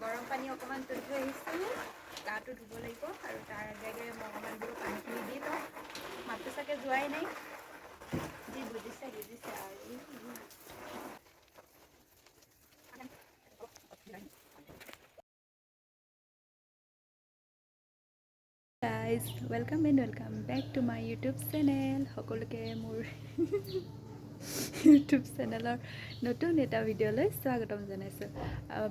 গৰম পানী অকণমান তুলি থৈ আহিছোঁ, গাটো ধুব লাগিব আৰু তাৰ আগে মই অকণমান বোলো পানীখিনি দি লওঁ। মাতটো চাগে যোৱাই নাই, যি বুজিছে আৰু guys welcome back to my YouTube channel. সকলোকে মোৰ ইউটিউব চেনেলৰ নতুন এটা ভিডিঅ'লৈ স্বাগতম জনাইছোঁ।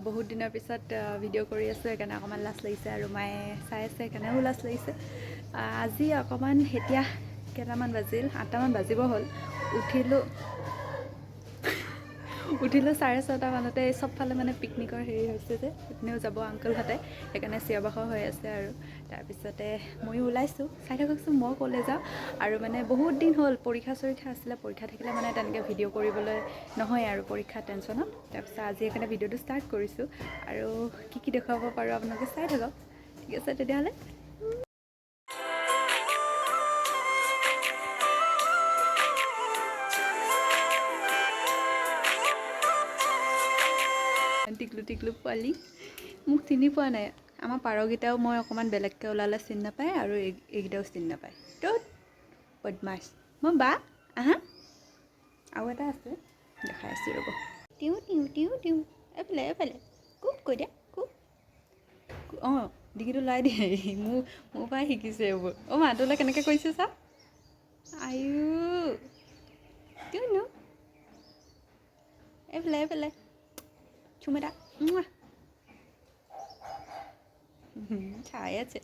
বহুত দিনৰ পিছত ভিডিঅ' কৰি আছোঁ, সেইকাৰণে অকণমান লাজ লাগিছে আৰু মায়ে চাই আছে সেইকাৰণেও লাজ লাগিছে। আজি অকণমান এতিয়া কেইটামান বাজিল, 8টামান বাজিব হ'ল। উঠিলোঁ 6:30 মানতে। চবফালে মানে পিকনিকৰ হেৰি হৈছে যে, সেইপিনেও যাব আংকলহঁতে, সেইকাৰণে চিঞৰ বাখৰ হৈ আছে আৰু তাৰপিছতে ময়ো ওলাইছোঁ। চাই থাককচোন মই ক'লে যাওঁ। আৰু মানে বহুত দিন হ'ল পৰীক্ষা আছিলে, পৰীক্ষা থাকিলে মানে তেনেকৈ ভিডিঅ' কৰিবলৈ নহয় আৰু পৰীক্ষা টেনশ্যনত। তাৰপিছত আজি সেইকাৰণে ভিডিঅ'টো ষ্টাৰ্ট কৰিছোঁ আৰু কি দেখুৱাব পাৰোঁ আপোনালোকে চাই থাকক। ঠিক আছে তেতিয়াহ'লে। টিকলু পোৱালি মোক চিনি পোৱা নাই। আমাৰ পাৰকেইটাও মই অকণমান বেলেগকৈ ওলালে চিনি নাপায় আৰু এইকেইটাও চিনি নাপায়। ত'ত বদমাছ মই বা আহা। আৰু এটা আছে, দেখাই আছোঁ ৰ'ব। টিউ এইফালে কুক কৈ দিয়া কুক। অঁ, ডিঙিটো লৰাই দিয়ে। মোৰ পৰাই শিকিছে এইবোৰ। মা তোলৈ কেনেকৈ কৰিছে চা। আয়ু টিউনো এইফালে চুমেটা চাই আছে।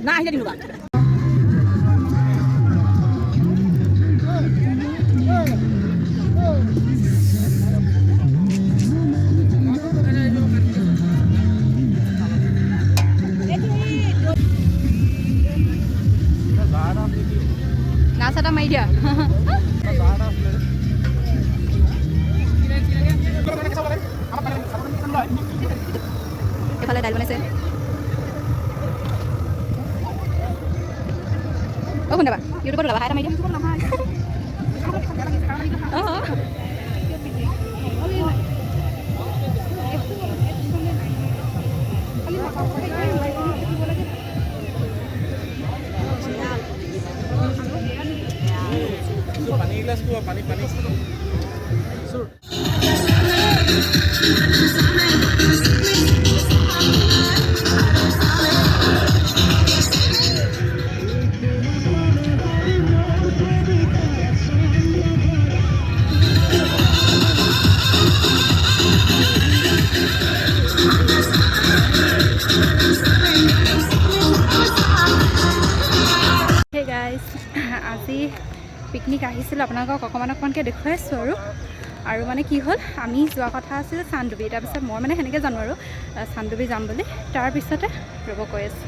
Nah, ini dulu, Pak. Nasa ta main dia. Kepala dalam mana sih? Oh, bunda Pak. YouTuber udah bahaya media. Oh. Pani gelas gua, pani. Sur. আজি পিকনিক আহিছিলোঁ, আপোনালোকক অকণমানকৈ দেখুৱাই আছোঁ আৰু মানে কি হ'ল, আমি যোৱা কথা আছিল চান্দুবি। তাৰপিছত মই মানে সেনেকৈ জানো আৰু চান্দুবি যাম বুলি। তাৰপিছতে ৰ'ব কৈ আছোঁ,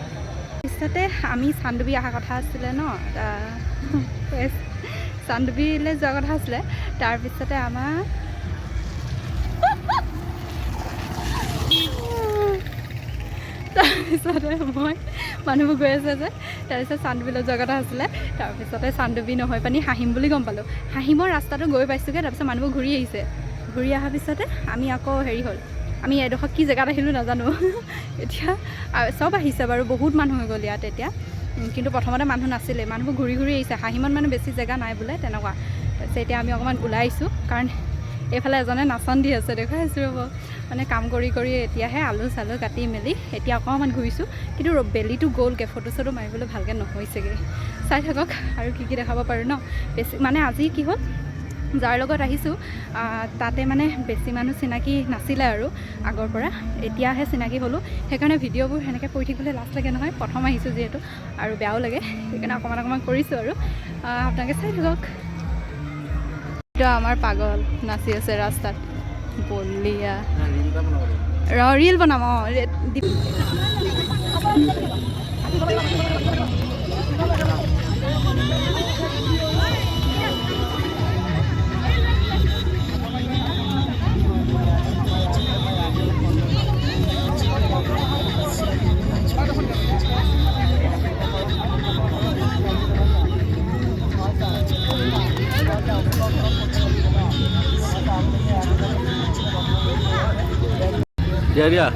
তাৰপিছতে আমি চান্দুবি অহা কথা আছিলে ন, চান্দুবিলৈ যোৱা কথা আছিলে। তাৰপিছতে আমাৰ তাৰপিছতে মই মানুহবোৰ গৈ আছে যে, তাৰপিছত চান্দুবিলৈ যোৱা কথা আছিলে। তাৰপিছতে চান্দুবি নহয় পানি হাঁহিম বুলি গম পালোঁ। হাঁহিমৰ ৰাস্তাটো গৈ পাইছোঁগৈ। তাৰপিছত মানুহবোৰ ঘূৰি আহিছে। ঘূৰি অহাৰ পিছতে আমি আকৌ হেৰি হ'ল, আমি এডোখৰ কি জেগাত আহিলোঁ নাজানো। এতিয়া চব আহিছে বাৰু, বহুত মানুহ হৈ গ'ল ইয়াত এতিয়া, কিন্তু প্ৰথমতে মানুহ নাছিলে। মানুহবোৰ ঘূৰি ঘূৰি আহিছে। হাঁহিমত মানে বেছি জেগা নাই বোলে তেনেকুৱা। তাৰপিছত এতিয়া আমি অকণমান ওলাই আহিছোঁ, কাৰণ এইফালে এজনে নাচন দি আছে, দেখুৱাই আছোঁ ৰ'ব। মানে কাম কৰি কৰি এতিয়াহে আলু চালু কাটি মেলি এতিয়া অকণমান ঘূৰিছোঁ। কিন্তু বেলিটো গ'লগৈ, ফটো চটো মাৰিবলৈ ভালকৈ নহৈছেগৈ। চাই থাকক আৰু কি দেখাব পাৰোঁ ন। বেছি মানে আজি কি হ'ল, যাৰ লগত আহিছোঁ তাতে মানে বেছি মানুহ চিনাকি নাছিলে আৰু আগৰ পৰা, এতিয়াহে চিনাকি হ'লোঁ। সেইকাৰণে ভিডিঅ'বোৰ সেনেকৈ কৰি থাকিবলৈ লাজ লাগে নহয়, প্ৰথম আহিছোঁ যিহেতু, আৰু বেয়াও লাগে। সেইকাৰণে অকণমান কৰিছোঁ আৰু আপোনালোকে চাই থাকক। আমাৰ পাগল নাচি আছে ৰাস্তাত, বলিয়া ৰিল বনাম। দিয়া